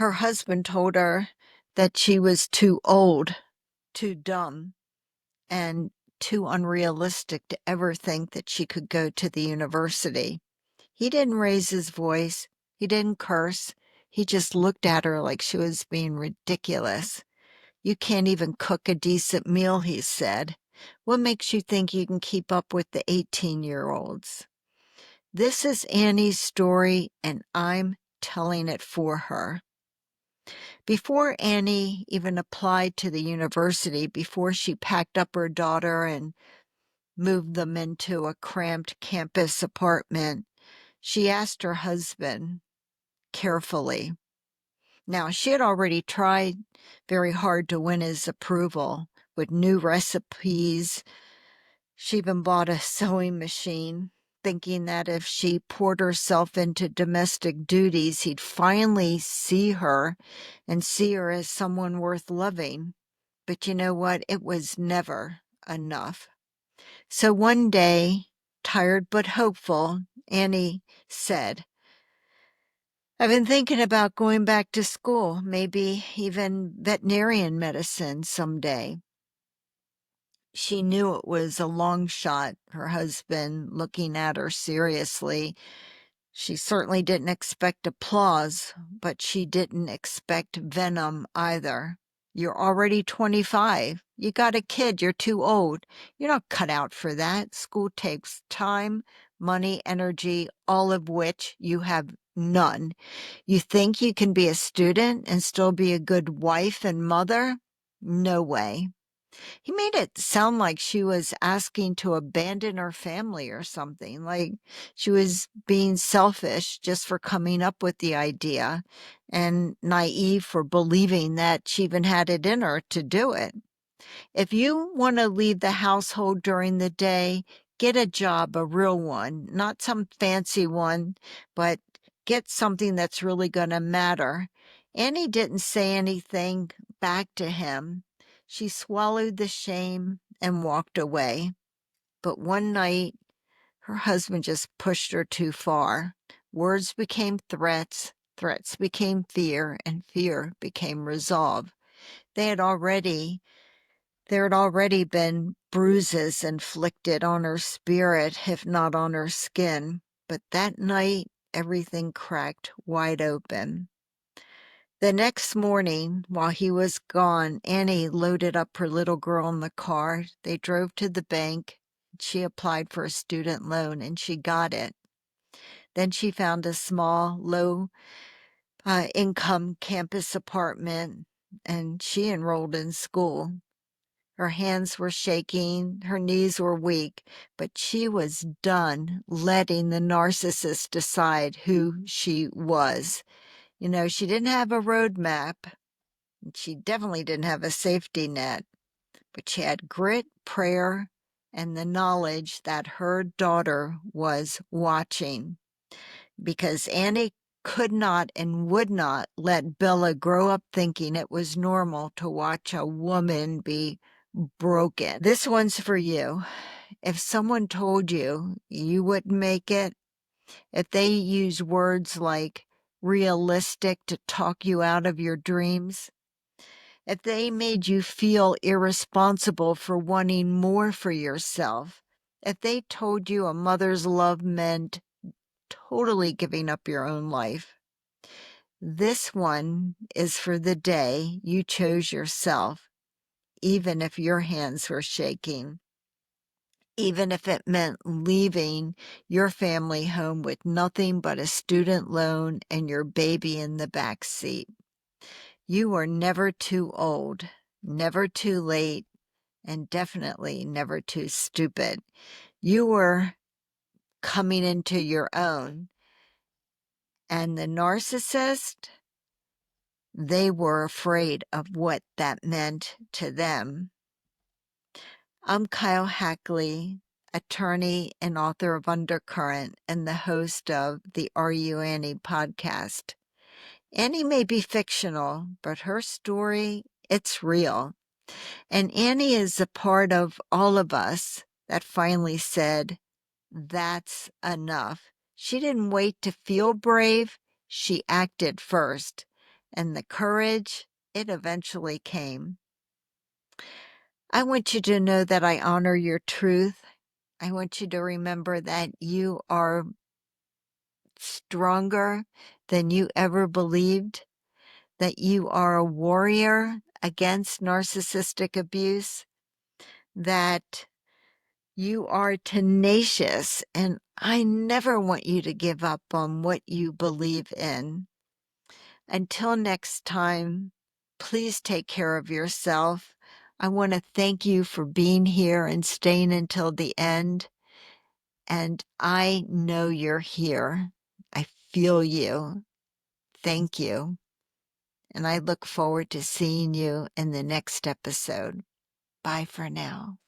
Her husband told her that she was too old, too dumb, and too unrealistic to ever think that she could go to the university. He didn't raise his voice. He didn't curse. He just looked at her like she was being ridiculous. You can't even cook a decent meal, he said. What makes you think you can keep up with the 18-year-olds? This is Annie's story, and I'm telling it for her. Before Annie even applied to the university, before she packed up her daughter and moved them into a cramped campus apartment, she asked her husband carefully. Now, she had already tried very hard to win his approval with new recipes. She even bought a sewing machine, thinking that if she poured herself into domestic duties, he'd finally see her and see her as someone worth loving. But you know what? It was never enough. So one day, tired but hopeful, Annie said, I've been thinking about going back to school, maybe even veterinarian medicine someday. She knew it was a long shot, her husband looking at her seriously. She certainly didn't expect applause, but she didn't expect venom either. You're already 25. You got a kid. You're too old. You're not cut out for that. School takes time, money, energy, all of which you have none. You think you can be a student and still be a good wife and mother? No way. He made it sound like she was asking to abandon her family or something, like she was being selfish just for coming up with the idea and naive for believing that she even had it in her to do it. If you want to leave the household during the day, get a job, a real one, not some fancy one, but get something that's really going to matter. Annie didn't say anything back to him. She swallowed the shame and walked away. But one night, her husband just pushed her too far. Words became threats, threats became fear, and fear became resolve. They had already there had already been bruises inflicted on her spirit, if not on her skin, but that night everything cracked wide open. The next morning, while he was gone, Annie loaded up her little girl in the car. They drove to the bank. She applied for a student loan and she got it. Then she found a small, low income campus apartment and she enrolled in school. Her hands were shaking, her knees were weak, but she was done letting the narcissist decide who she was. You know, she didn't have a roadmap. She definitely didn't have a safety net, but she had grit, prayer, and the knowledge that her daughter was watching. Because Annie could not and would not let Bella grow up thinking it was normal to watch a woman be broken. This one's for you. If someone told you you wouldn't make it, if they use words like realistic to talk you out of your dreams, if they made you feel irresponsible for wanting more for yourself, if they told you a mother's love meant totally giving up your own life, this one is for the day you chose yourself, even if your hands were shaking, even if it meant leaving your family home with nothing but a student loan and your baby in the back seat. You are never too old, never too late, and definitely never too stupid. You were coming into your own. And the narcissist, they were afraid of what that meant to them. I'm Kyle Hackley, attorney and author of Undercurrent and the host of the Are You Annie podcast. Annie may be fictional, but her story, it's real. And Annie is a part of all of us that finally said, that's enough. She didn't wait to feel brave. She acted first. and the courage, it eventually came. I want you to know that I honor your truth. I want you to remember that you are stronger than you ever believed, that you are a warrior against narcissistic abuse, that you are tenacious, and I never want you to give up on what you believe in. Until next time, please take care of yourself. I want to thank you for being here and staying until the end. And I know you're here. I feel you. Thank you. And I look forward to seeing you in the next episode. Bye for now.